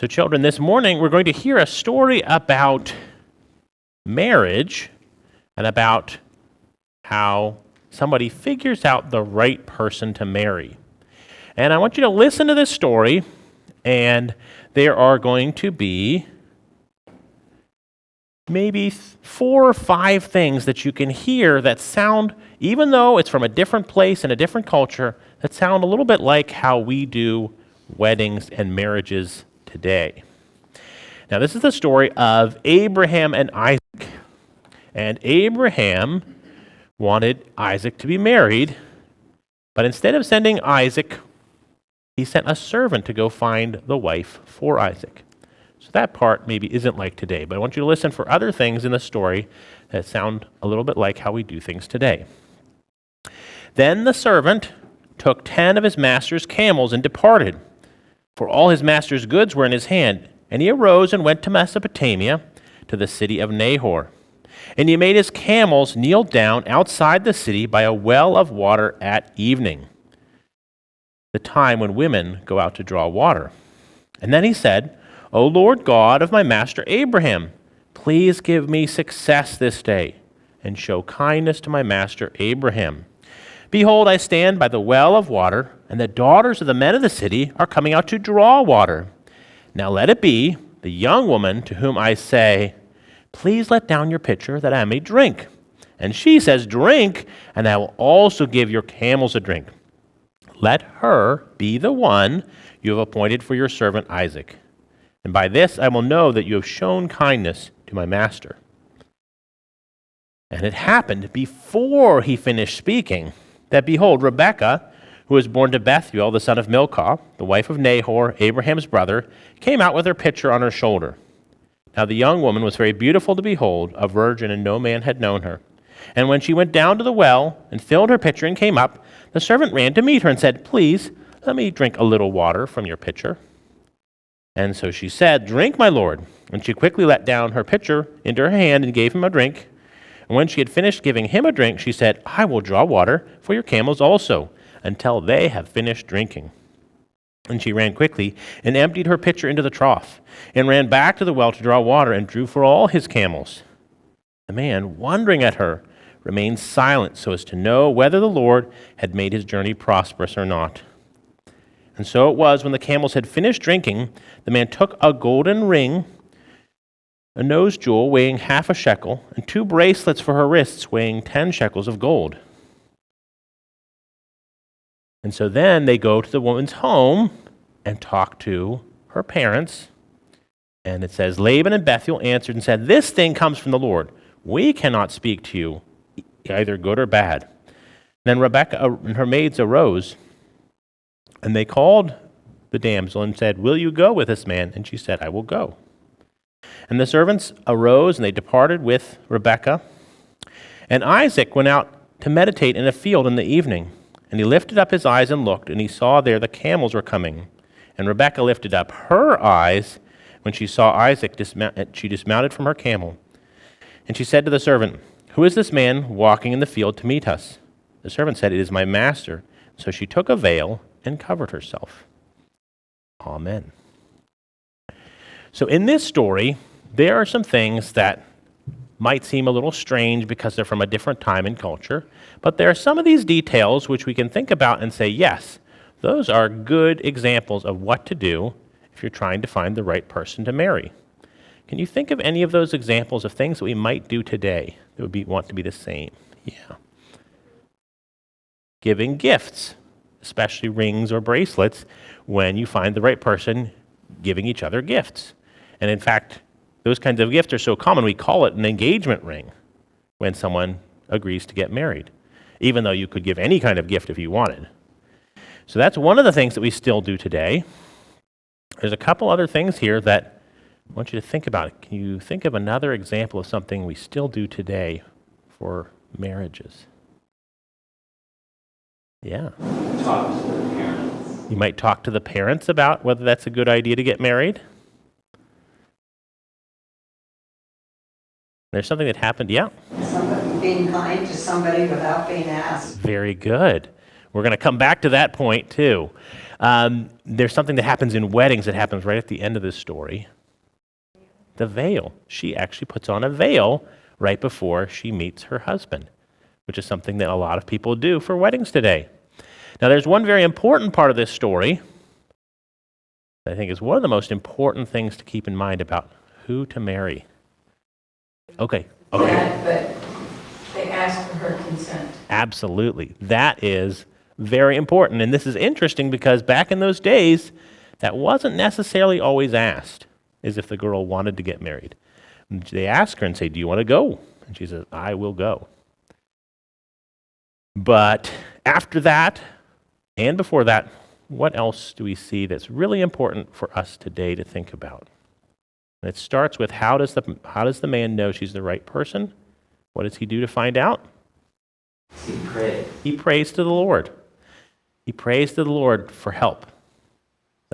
So children, this morning we're going to hear a story about marriage and about how somebody figures out the right person to marry. And I want you to listen to this story, and there are going to be maybe 4 or 5 things that you can hear that sound, even though it's from a different place and a different culture, that sound a little bit like how we do weddings and marriages today. Now, this is the story of Abraham and Isaac. And Abraham wanted Isaac to be married, but instead of sending Isaac, he sent a servant to go find the wife for Isaac. So that part maybe isn't like today, but I want you to listen for other things in the story that sound a little bit like how we do things today. Then the servant took 10 of his master's camels and departed, for all his master's goods were in his hand. And he arose and went to Mesopotamia, to the city of Nahor. And he made his camels kneel down outside the city by a well of water at evening, the time when women go out to draw water. And then he said, O Lord God of my master Abraham, please give me success this day, and show kindness to my master Abraham. Behold, I stand by the well of water, and the daughters of the men of the city are coming out to draw water. Now let it be the young woman to whom I say, please let down your pitcher that I may drink. And she says, drink, and I will also give your camels a drink. Let her be the one you have appointed for your servant Isaac. And by this I will know that you have shown kindness to my master. And it happened before he finished speaking, that behold, Rebekah, who was born to Bethuel, the son of Milcah, the wife of Nahor, Abraham's brother, came out with her pitcher on her shoulder. Now the young woman was very beautiful to behold, a virgin, and no man had known her. And when she went down to the well and filled her pitcher and came up, the servant ran to meet her and said, please, let me drink a little water from your pitcher. And so she said, drink, my lord. And she quickly let down her pitcher into her hand and gave him a drink. And when she had finished giving him a drink, she said, I will draw water for your camels also, until they have finished drinking. And she ran quickly and emptied her pitcher into the trough, and ran back to the well to draw water, and drew for all his camels. The man, wondering at her, remained silent so as to know whether the Lord had made his journey prosperous or not. And so it was, when the camels had finished drinking, the man took a golden ring, a nose jewel weighing 1/2 shekel, and 2 bracelets for her wrists weighing 10 shekels of gold. And so then they go to the woman's home and talk to her parents. And it says, Laban and Bethuel answered and said, this thing comes from the Lord. We cannot speak to you, either good or bad. Then Rebekah and her maids arose, and they called the damsel and said, will you go with this man? And she said, I will go. And the servants arose, and they departed with Rebekah. And Isaac went out to meditate in a field in the evening. And he lifted up his eyes and looked, and he saw there the camels were coming. And Rebekah lifted up her eyes when she saw Isaac. She dismounted from her camel. And she said to the servant, who is this man walking in the field to meet us? The servant said, it is my master. So she took a veil and covered herself. Amen. So in this story, there are some things that might seem a little strange because they're from a different time and culture, but there are some of these details which we can think about and say, yes, those are good examples of what to do if you're trying to find the right person to marry. Can you think of any of those examples of things that we might do today that would want to be the same? Yeah. Giving gifts, especially rings or bracelets, when you find the right person, giving each other gifts. And in fact, those kinds of gifts are so common, we call it an engagement ring when someone agrees to get married, even though you could give any kind of gift if you wanted. So that's one of the things that we still do today. There's a couple other things here that I want you to think about. Can you think of another example of something we still do today for marriages? Yeah. Talk to the parents. You might talk to the parents about whether that's a good idea to get married. There's something that happened, yeah. Somebody being kind to somebody without being asked. Very good. We're going to come back to that point too. There's something that happens in weddings that happens right at the end of this story. The veil. She actually puts on a veil right before she meets her husband, which is something that a lot of people do for weddings today. Now, there's one very important part of this story that I think is one of the most important things to keep in mind about who to marry. Okay. But they asked for her consent. Absolutely. That is very important. And this is interesting because back in those days, that wasn't necessarily always asked, as if the girl wanted to get married. And they ask her and say, do you want to go? And she says, I will go. But after that, and before that, what else do we see that's really important for us today to think about? And it starts with how does the man know she's the right person? What does he do to find out? He prayed. He prays to the Lord. He prays to the Lord for help.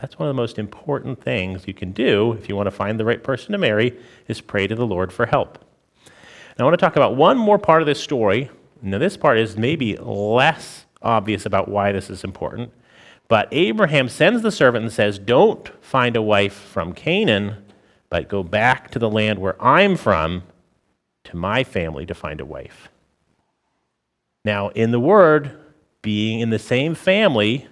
That's one of the most important things you can do if you want to find the right person to marry, is pray to the Lord for help. Now I want to talk about one more part of this story. Now this part is maybe less obvious about why this is important, but Abraham sends the servant and says, don't find a wife from Canaan, but go back to the land where I'm from, to my family to find a wife. Now, in the word, being in the same family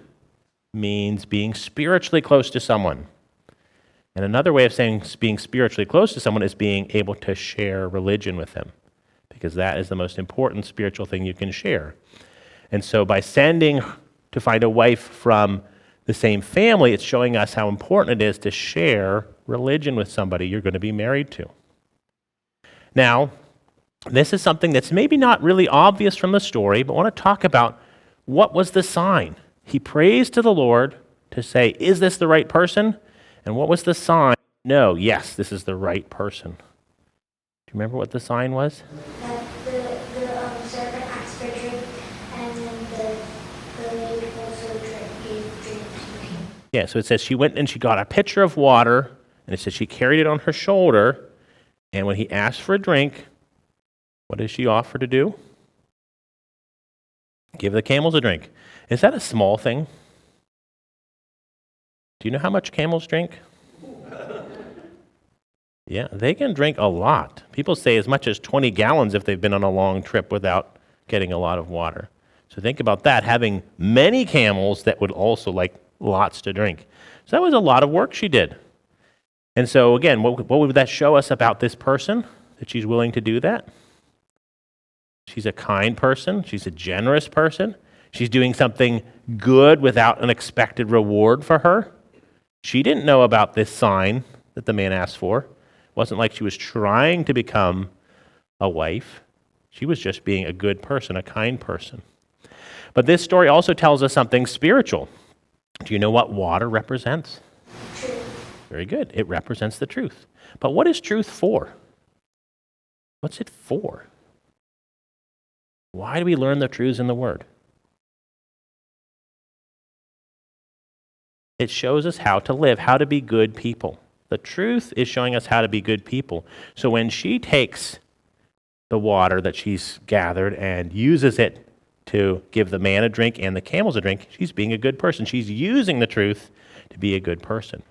means being spiritually close to someone. And another way of saying being spiritually close to someone is being able to share religion with them, because that is the most important spiritual thing you can share. And so by sending to find a wife from the same family, it's showing us how important it is to share religion with somebody you're going to be married to. Now, this is something that's maybe not really obvious from the story, but I want to talk about what was the sign. He prays to the Lord to say, is this the right person? And what was the sign? No, yes, this is the right person. Do you remember what the sign was? The servant asked for drink, and then the lady also gave drink to him. Yeah, so it says she went and she got a pitcher of water, and it says she carried it on her shoulder, and when he asked for a drink, what does she offer to do? Give the camels a drink. Is that a small thing? Do you know how much camels drink? Yeah, they can drink a lot. People say as much as 20 gallons if they've been on a long trip without getting a lot of water. So think about that, having many camels that would also like lots to drink. So that was a lot of work she did. And so again, what would that show us about this person, that she's willing to do that? She's a kind person. She's a generous person. She's doing something good without an expected reward for her. She didn't know about this sign that the man asked for. It wasn't like she was trying to become a wife. She was just being a good person, a kind person. But this story also tells us something spiritual. Do you know what water represents? Truth. Very good. It represents the truth. But what is truth for? What's it for? Why do we learn the truths in the Word? It shows us how to live, how to be good people. The truth is showing us how to be good people. So when she takes the water that she's gathered and uses it to give the man a drink and the camels a drink, she's being a good person. She's using the truth to be a good person.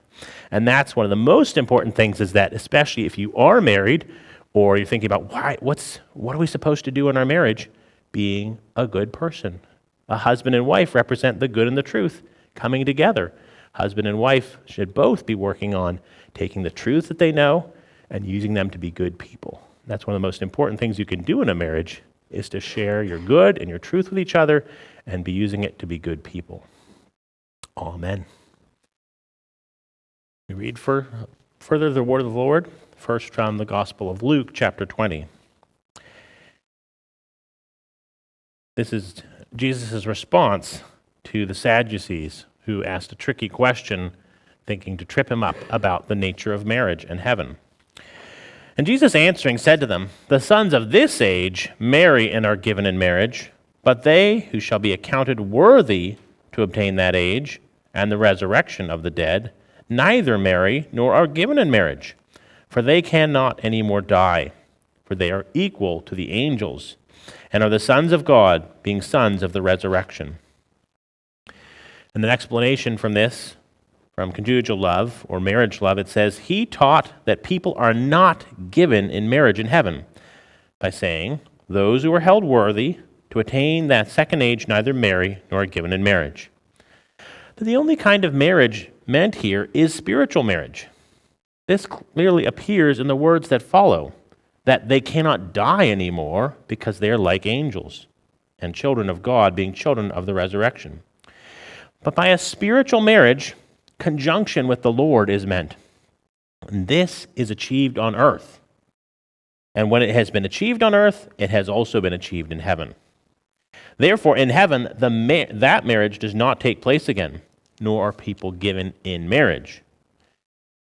And that's one of the most important things, is that especially if you are married or you're thinking about what are we supposed to do in our marriage, being a good person. A husband and wife represent the good and the truth coming together. Husband and wife should both be working on taking the truth that they know and using them to be good people. That's one of the most important things you can do in a marriage, is to share your good and your truth with each other and be using it to be good people. Amen. We read further the word of the Lord, first from the Gospel of Luke, chapter 20. This is Jesus' response to the Sadducees, who asked a tricky question, thinking to trip him up about the nature of marriage and heaven. And Jesus answering said to them, the sons of this age marry and are given in marriage, but they who shall be accounted worthy to obtain that age and the resurrection of the dead neither marry nor are given in marriage, for they cannot any more die, for they are equal to the angels, and are the sons of God, being sons of the resurrection. And an explanation from this, from conjugal love or marriage love, it says, he taught that people are not given in marriage in heaven by saying, those who are held worthy to attain that second age neither marry nor are given in marriage. But the only kind of marriage meant here is spiritual marriage. This clearly appears in the words that follow, that they cannot die anymore because they are like angels and children of God, being children of the resurrection. But by a spiritual marriage, conjunction with the Lord is meant. And this is achieved on earth. And when it has been achieved on earth, it has also been achieved in heaven. Therefore, in heaven, that marriage does not take place again, nor are people given in marriage.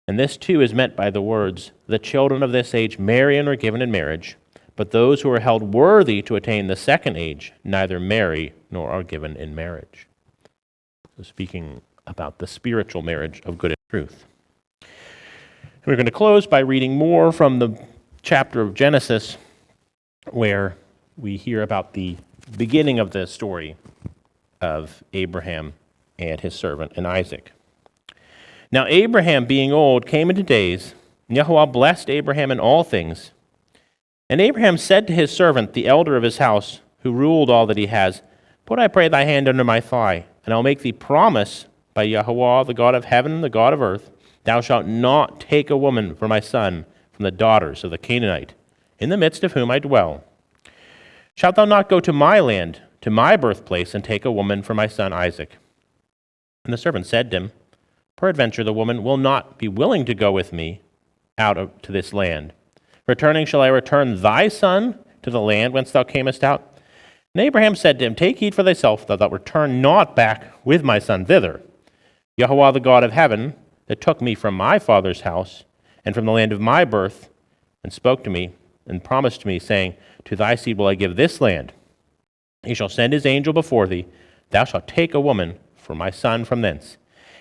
And this too is meant by the words, the children of this age marry and are given in marriage, but those who are held worthy to attain the second age neither marry nor are given in marriage. So speaking about the spiritual marriage of good and truth. And we're going to close by reading more from the chapter of Genesis where we hear about the beginning of the story of Abraham and his servant and Isaac. Now Abraham, being old, came into days, and Yahweh blessed Abraham in all things. And Abraham said to his servant, the elder of his house, who ruled all that he has, put, I pray, thy hand under my thigh, and I'll make thee promise by Yahweh, the God of heaven and the God of earth, thou shalt not take a woman for my son from the daughters of the Canaanite, in the midst of whom I dwell. Shalt thou not go to my land, to my birthplace, and take a woman for my son Isaac? And the servant said to him, peradventure the woman will not be willing to go with me out to this land. Returning, shall I return thy son to the land whence thou camest out? And Abraham said to him, take heed for thyself that thou return not back with my son thither. Yahweh, the God of heaven, that took me from my father's house and from the land of my birth, and spoke to me and promised me, saying, to thy seed will I give this land. He shall send his angel before thee. Thou shalt take a woman for my son from thence.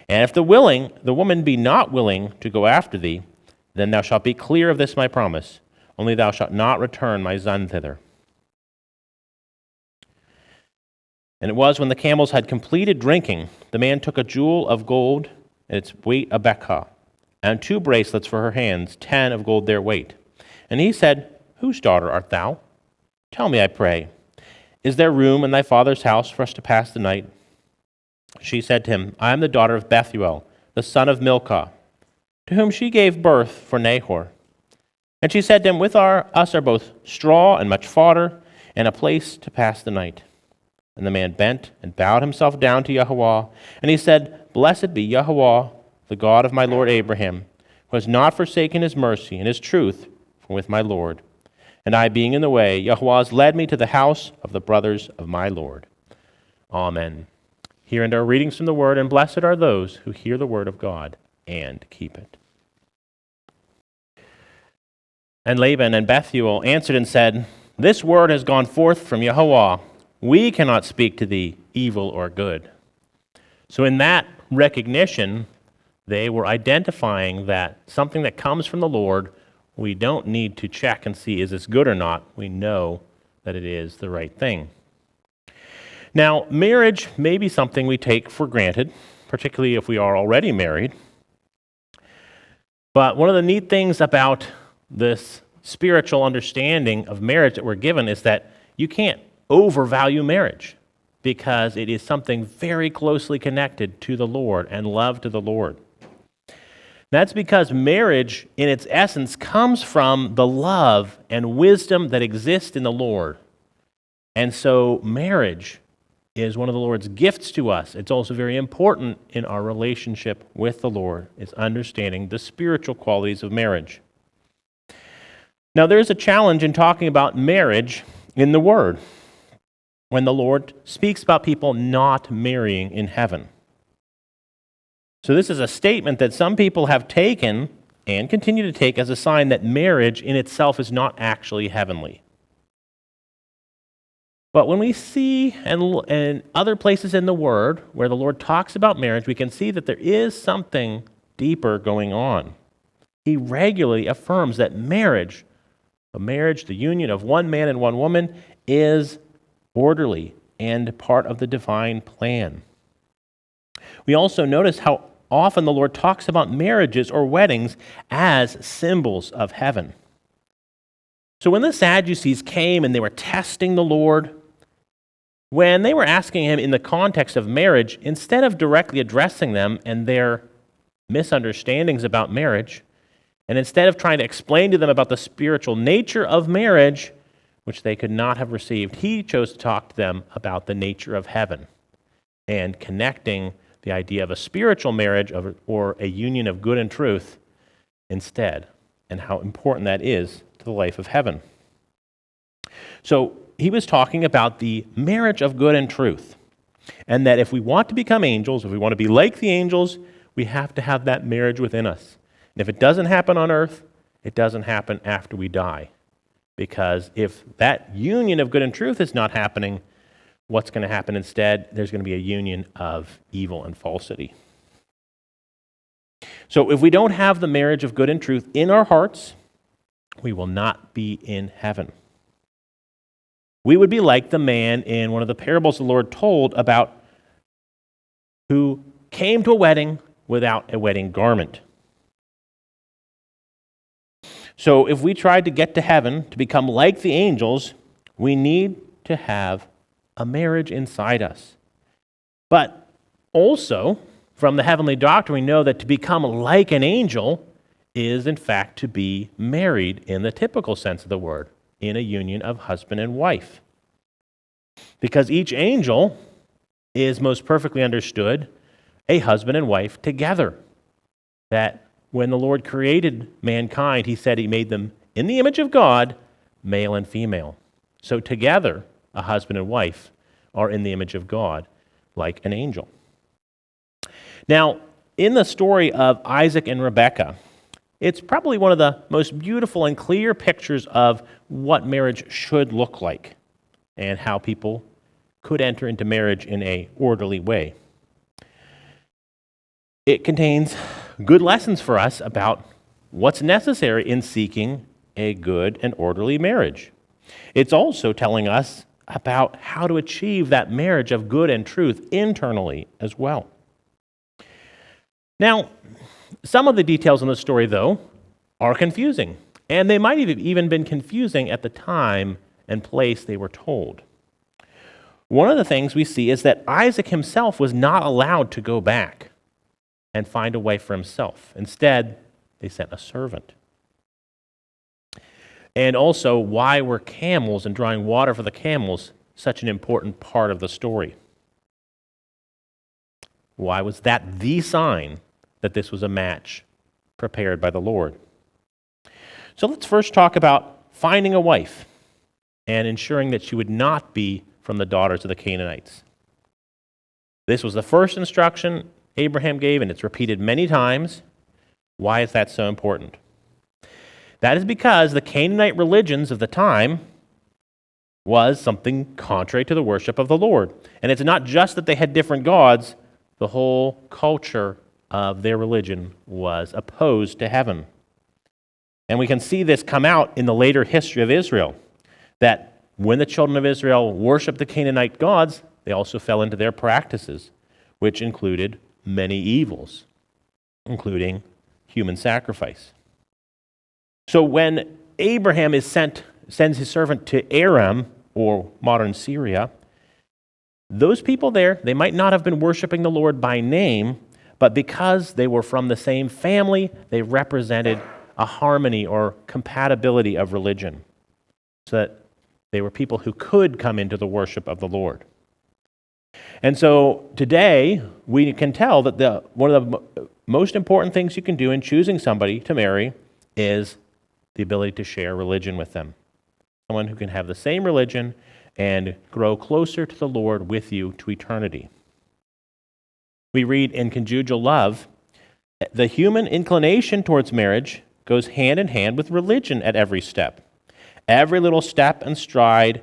And if the woman be not willing to go after thee, then thou shalt be clear of this my promise. Only thou shalt not return my son thither. And it was when the camels had completed drinking, the man took a jewel of gold, and its weight a bekah, and 2 bracelets for her hands, 10 of gold their weight. And he said, whose daughter art thou? Tell me, I pray, is there room in thy father's house for us to pass the night? She said to him, I am the daughter of Bethuel, the son of Milcah, to whom she gave birth for Nahor. And she said to him, with us are both straw and much fodder, and a place to pass the night. And the man bent and bowed himself down to Yahweh, and he said, blessed be Yahweh, the God of my lord Abraham, who has not forsaken his mercy and his truth from with my lord. And I, being in the way, Yahweh has led me to the house of the brothers of my Lord. Amen. Here end our readings from the word, and blessed are those who hear the word of God and keep it. And Laban and Bethuel answered and said, this word has gone forth from Yahweh. We cannot speak to thee evil or good. So in that recognition, they were identifying that something that comes from the Lord, we don't need to check and see, is this good or not? We know that it is the right thing. Now, marriage may be something we take for granted, particularly if we are already married. But one of the neat things about this spiritual understanding of marriage that we're given is that you can't overvalue marriage because it is something very closely connected to the Lord and love to the Lord. That's because marriage, in its essence, comes from the love and wisdom that exist in the Lord. And so marriage is one of the Lord's gifts to us. It's also very important in our relationship with the Lord, is understanding the spiritual qualities of marriage. Now, there's a challenge in talking about marriage in the Word when the Lord speaks about people not marrying in heaven. So this is a statement that some people have taken and continue to take as a sign that marriage in itself is not actually heavenly. But when we see in other places in the Word where the Lord talks about marriage, we can see that there is something deeper going on. He regularly affirms that marriage, the union of one man and one woman, is orderly and part of the divine plan. We also notice how often the Lord talks about marriages or weddings as symbols of heaven. So when the Sadducees came and they were testing the Lord, when they were asking him in the context of marriage, instead of directly addressing them and their misunderstandings about marriage, and instead of trying to explain to them about the spiritual nature of marriage, which they could not have received, he chose to talk to them about the nature of heaven and connecting the idea of a spiritual marriage or a union of good and truth instead, and how important that is to the life of heaven. So he was talking about the marriage of good and truth, and that if we want to become angels, if we want to be like the angels, we have to have that marriage within us. And if it doesn't happen on earth, it doesn't happen after we die. Because if that union of good and truth is not happening, what's going to happen instead? There's going to be a union of evil and falsity. So if we don't have the marriage of good and truth in our hearts, we will not be in heaven. We would be like the man in one of the parables the Lord told about who came to a wedding without a wedding garment. So if we tried to get to heaven, to become like the angels, we need to have a marriage inside us. But also, from the heavenly doctrine, we know that to become like an angel is, in fact, to be married in the typical sense of the word, in a union of husband and wife. Because each angel is most perfectly understood a husband and wife together. That when the Lord created mankind, he said he made them in the image of God, male and female. So together, a husband and wife are in the image of God, like an angel. Now, in the story of Isaac and Rebekah, it's probably one of the most beautiful and clear pictures of what marriage should look like and how people could enter into marriage in an orderly way. It contains good lessons for us about what's necessary in seeking a good and orderly marriage. It's also telling us about how to achieve that marriage of good and truth internally as well. Now, some of the details in the story, though, are confusing, and they might have even been confusing at the time and place they were told. One of the things we see is that Isaac himself was not allowed to go back and find a wife for himself. Instead, they sent a servant. And also, why were camels and drawing water for the camels such an important part of the story? Why was that the sign that this was a match prepared by the Lord? So let's first talk about finding a wife and ensuring that she would not be from the daughters of the Canaanites. This was the first instruction Abraham gave, and it's repeated many times. Why is that so important? That is because the Canaanite religions of the time was something contrary to the worship of the Lord. And it's not just that they had different gods, the whole culture of their religion was opposed to heaven. And we can see this come out in the later history of Israel, that when the children of Israel worshiped the Canaanite gods, they also fell into their practices, which included many evils, including human sacrifice. So when Abraham sends his servant to Aram, or modern Syria, those people there, they might not have been worshiping the Lord by name, but because they were from the same family, they represented a harmony or compatibility of religion, so that they were people who could come into the worship of the Lord. And so today, we can tell that one of the most important things you can do in choosing somebody to marry is the ability to share religion with them. Someone who can have the same religion and grow closer to the Lord with you to eternity. We read in Conjugal Love, the human inclination towards marriage goes hand in hand with religion at every step. Every little step and stride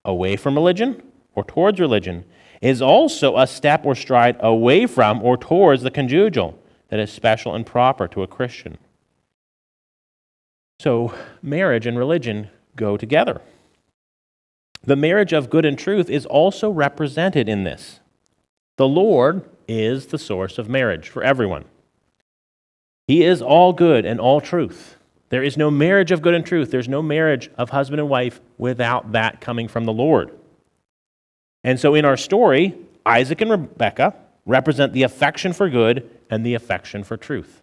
away from religion or towards religion is also a step or stride away from or towards the conjugal that is special and proper to a Christian. So marriage and religion go together. The marriage of good and truth is also represented in this. The Lord is the source of marriage for everyone. He is all good and all truth. There is no marriage of good and truth. There's no marriage of husband and wife without that coming from the Lord. And so in our story, Isaac and Rebekah represent the affection for good and the affection for truth.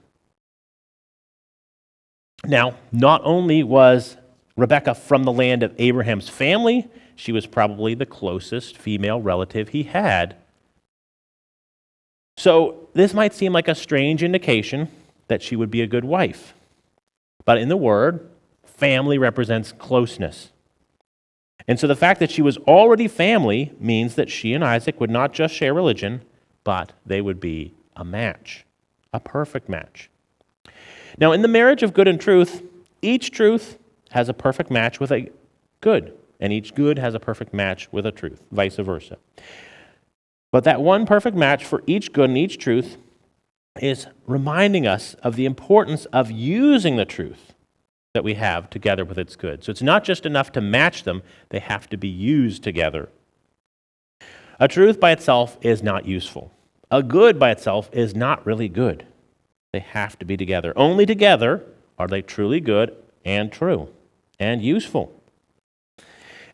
Now, not only was Rebekah from the land of Abraham's family, she was probably the closest female relative he had. So this might seem like a strange indication that she would be a good wife. But in the Word, family represents closeness. And so the fact that she was already family means that she and Isaac would not just share religion, but they would be a match, a perfect match. Now, in the marriage of good and truth, each truth has a perfect match with a good, and each good has a perfect match with a truth, vice versa. But that one perfect match for each good and each truth is reminding us of the importance of using the truth that we have together with its good. So it's not just enough to match them, they have to be used together. A truth by itself is not useful. A good by itself is not really good. They have to be together. Only together are they truly good and true and useful.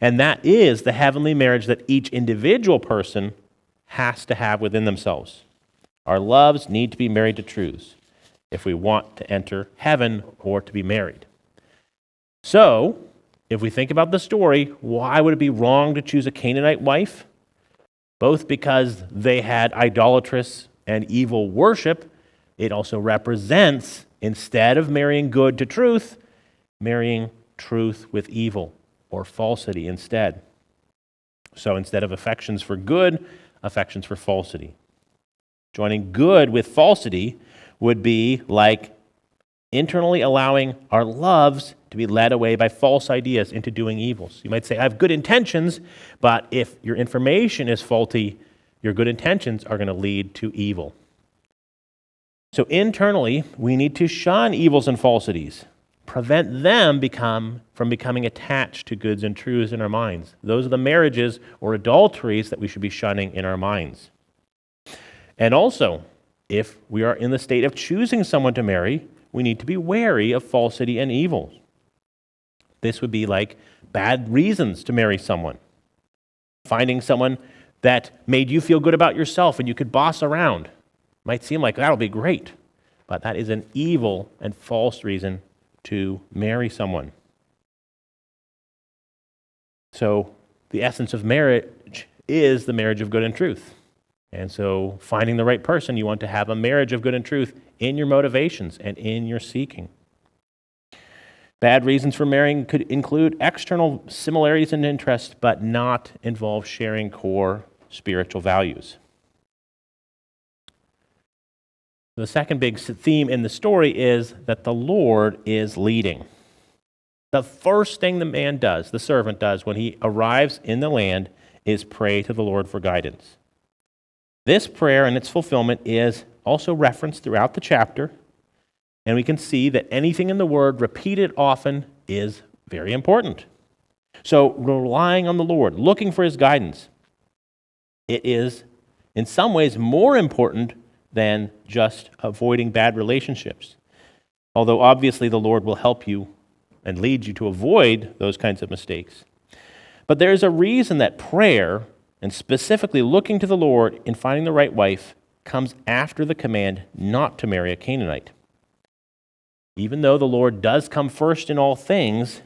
And that is the heavenly marriage that each individual person has to have within themselves. Our loves need to be married to truths if we want to enter heaven or to be married. So, if we think about the story, why would it be wrong to choose a Canaanite wife? Both because they had idolatrous and evil worship, it also represents, instead of marrying good to truth, marrying truth with evil or falsity instead. So instead of affections for good, affections for falsity. Joining good with falsity would be like internally allowing our loves to be led away by false ideas into doing evils. You might say, I have good intentions, but if your information is faulty, your good intentions are going to lead to evil. So internally, we need to shun evils and falsities, prevent them from becoming attached to goods and truths in our minds. Those are the marriages or adulteries that we should be shunning in our minds. And also, if we are in the state of choosing someone to marry, we need to be wary of falsity and evil. This would be like bad reasons to marry someone. Finding someone that made you feel good about yourself and you could boss around. Might seem like that'll be great, but that is an evil and false reason to marry someone. So the essence of marriage is the marriage of good and truth. And so finding the right person, you want to have a marriage of good and truth in your motivations and in your seeking. Bad reasons for marrying could include external similarities and interests, but not involve sharing core spiritual values. The second big theme in the story is that the Lord is leading. The first thing the man does, the servant does, when he arrives in the land is pray to the Lord for guidance. This prayer and its fulfillment is also referenced throughout the chapter, and we can see that anything in the Word repeated often is very important. So relying on the Lord, looking for His guidance, it is in some ways more important than just avoiding bad relationships. Although obviously the Lord will help you and lead you to avoid those kinds of mistakes. But there is a reason that prayer, and specifically looking to the Lord in finding the right wife, comes after the command not to marry a Canaanite. Even though the Lord does come first in all things,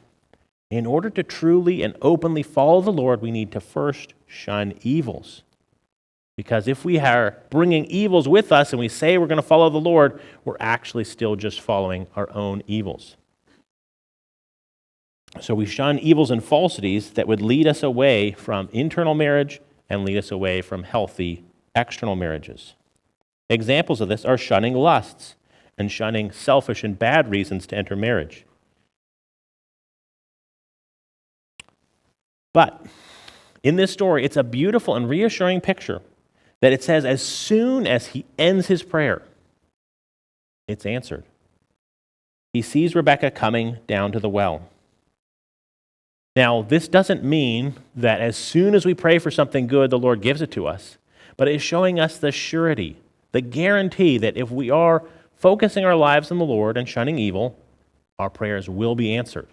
in order to truly and openly follow the Lord, we need to first shun evils. Because if we are bringing evils with us and we say we're going to follow the Lord, we're actually still just following our own evils. So we shun evils and falsities that would lead us away from internal marriage and lead us away from healthy external marriages. Examples of this are shunning lusts and shunning selfish and bad reasons to enter marriage. But in this story, it's a beautiful and reassuring picture that it says as soon as he ends his prayer, it's answered. He sees Rebekah coming down to the well. Now, this doesn't mean that as soon as we pray for something good, the Lord gives it to us. but it is showing us the surety, the guarantee that if we are focusing our lives on the Lord and shunning evil, our prayers will be answered.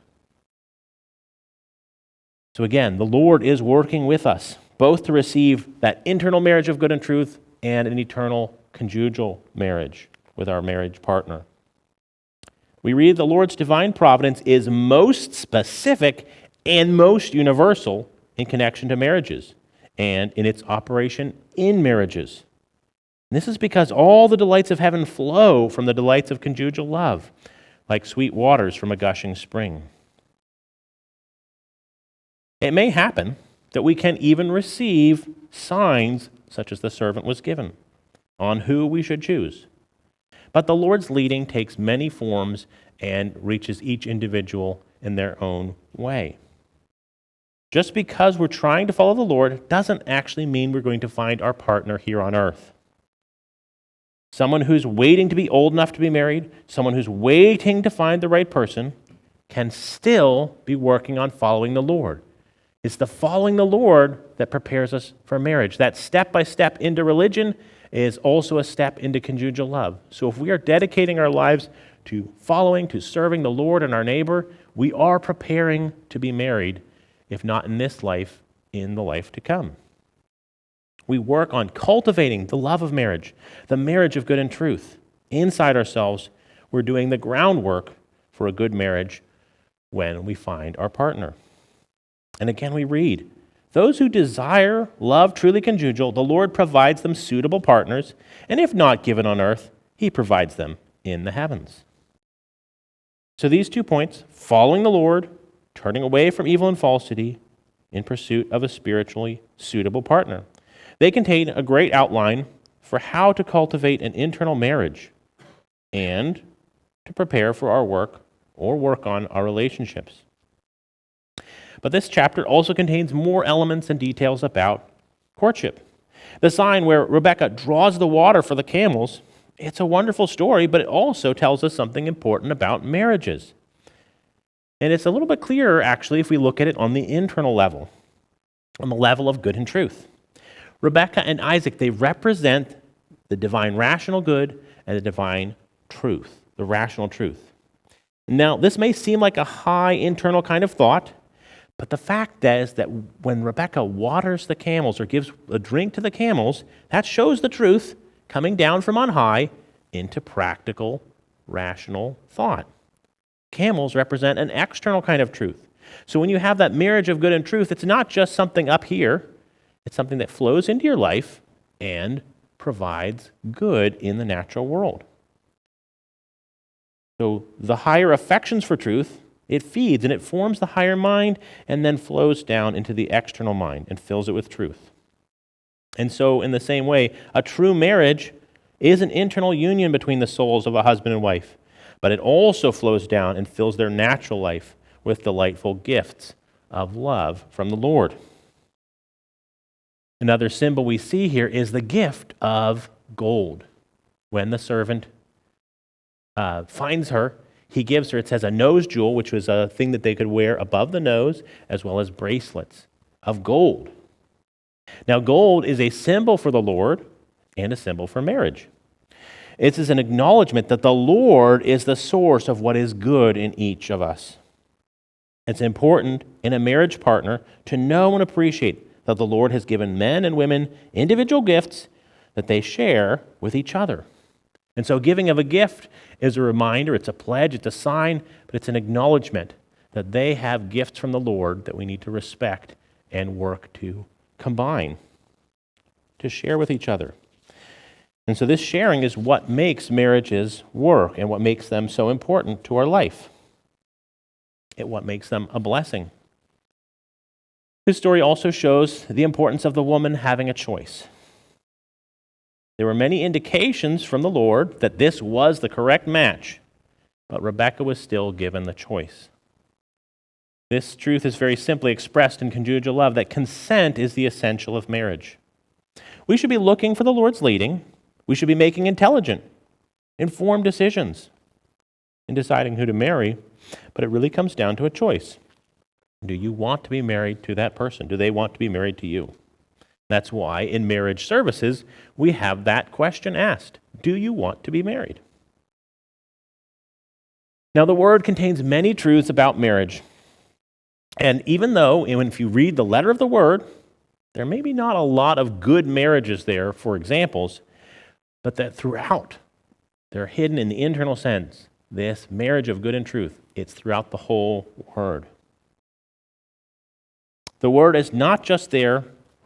So again, the Lord is working with us, both to receive that internal marriage of good and truth and an eternal conjugal marriage with our marriage partner. We read the Lord's divine providence is most specific and most universal in connection to marriages and in its operation in marriages. And this is because all the delights of heaven flow from the delights of conjugal love, like sweet waters from a gushing spring. It may happen that we can even receive signs such as the servant was given on who we should choose. But the Lord's leading takes many forms and reaches each individual in their own way. Just because we're trying to follow the Lord doesn't actually mean we're going to find our partner here on earth. Someone who's waiting to be old enough to be married, someone who's waiting to find the right person, can still be working on following the Lord. It's the following the Lord that prepares us for marriage. That step by step into religion is also a step into conjugal love. So if we are dedicating our lives to following, to serving the Lord and our neighbor, we are preparing to be married, if not in this life, in the life to come. We work on cultivating the love of marriage, the marriage of good and truth. Inside ourselves, we're doing the groundwork for a good marriage when we find our partner. And again, we read, those who desire love truly conjugal, the Lord provides them suitable partners, and if not given on earth, he provides them in the heavens. So these 2 points, following the Lord, turning away from evil and falsity, in pursuit of a spiritually suitable partner. They contain a great outline for how to cultivate an internal marriage and to prepare for our work or work on our relationships. But this chapter also contains more elements and details about courtship. The sign where Rebekah draws the water for the camels, it's a wonderful story, but it also tells us something important about marriages. And it's a little bit clearer, actually, if we look at it on the internal level, on the level of good and truth. Rebekah and Isaac, they represent the divine rational good and the divine truth, the rational truth. Now, this may seem like a high internal kind of thought, but the fact is that when Rebekah waters the camels or gives a drink to the camels, that shows the truth coming down from on high into practical, rational thought. Camels represent an external kind of truth. So when you have that marriage of good and truth, it's not just something up here. It's something that flows into your life and provides good in the natural world. So the higher affections for truth, it feeds and it forms the higher mind and then flows down into the external mind and fills it with truth. And so in the same way, a true marriage is an internal union between the souls of a husband and wife, but it also flows down and fills their natural life with delightful gifts of love from the Lord. Another symbol we see here is the gift of gold. When the servant finds her, he gives her, it says, a nose jewel, which was a thing that they could wear above the nose, as well as bracelets of gold. Now, gold is a symbol for the Lord and a symbol for marriage. It is an acknowledgement that the Lord is the source of what is good in each of us. It's important in a marriage partner to know and appreciate that the Lord has given men and women individual gifts that they share with each other. And so giving of a gift is a reminder, it's a pledge, it's a sign, but it's an acknowledgement that they have gifts from the Lord that we need to respect and work to combine, to share with each other. And so this sharing is what makes marriages work and what makes them so important to our life. It's what makes them a blessing. This story also shows the importance of the woman having a choice. There were many indications from the Lord that this was the correct match, but Rebekah was still given the choice. This truth is very simply expressed in conjugal love, that consent is the essential of marriage. We should be looking for the Lord's leading. We should be making intelligent, informed decisions in deciding who to marry, but it really comes down to a choice. Do you want to be married to that person? Do they want to be married to you? That's why in marriage services, we have that question asked. Do you want to be married? Now, the Word contains many truths about marriage. And even though, if you read the letter of the Word, there may be not a lot of good marriages there for examples, but that throughout, they're hidden in the internal sense. This marriage of good and truth, it's throughout the whole Word. The Word is not just there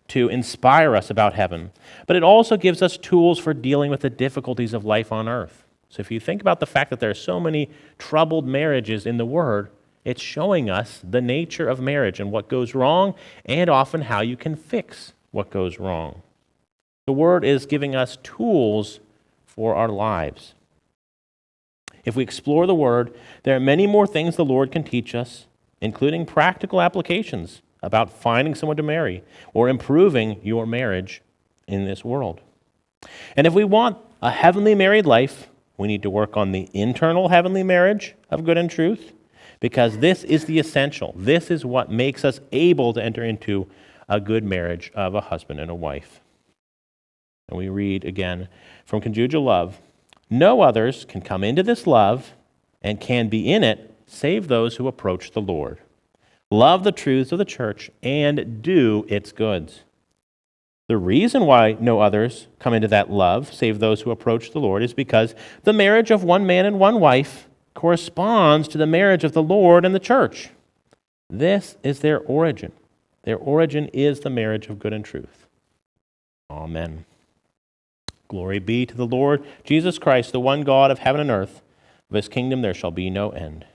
to inspire us about heaven, but it also gives us tools for dealing with the difficulties of life on earth. So if you think about the fact that there are so many troubled marriages in the Word, it's showing us the nature of marriage and what goes wrong, and often how you can fix what goes wrong. The Word is giving us tools for our lives. If we explore the Word, there are many more things the Lord can teach us, including practical applications about finding someone to marry or improving your marriage in this world. And if we want a heavenly married life, we need to work on the internal heavenly marriage of good and truth, because this is the essential. This is what makes us able to enter into a good marriage of a husband and a wife. And we read again from Conjugal Love, "No others can come into this love and can be in it save those who approach the Lord. Love the truths of the church and do its goods." The reason why no others come into that love, save those who approach the Lord, is because the marriage of one man and one wife corresponds to the marriage of the Lord and the church. This is their origin. Their origin is the marriage of good and truth. Amen. Glory be to the Lord Jesus Christ, the one God of heaven and earth. Of his kingdom there shall be no end.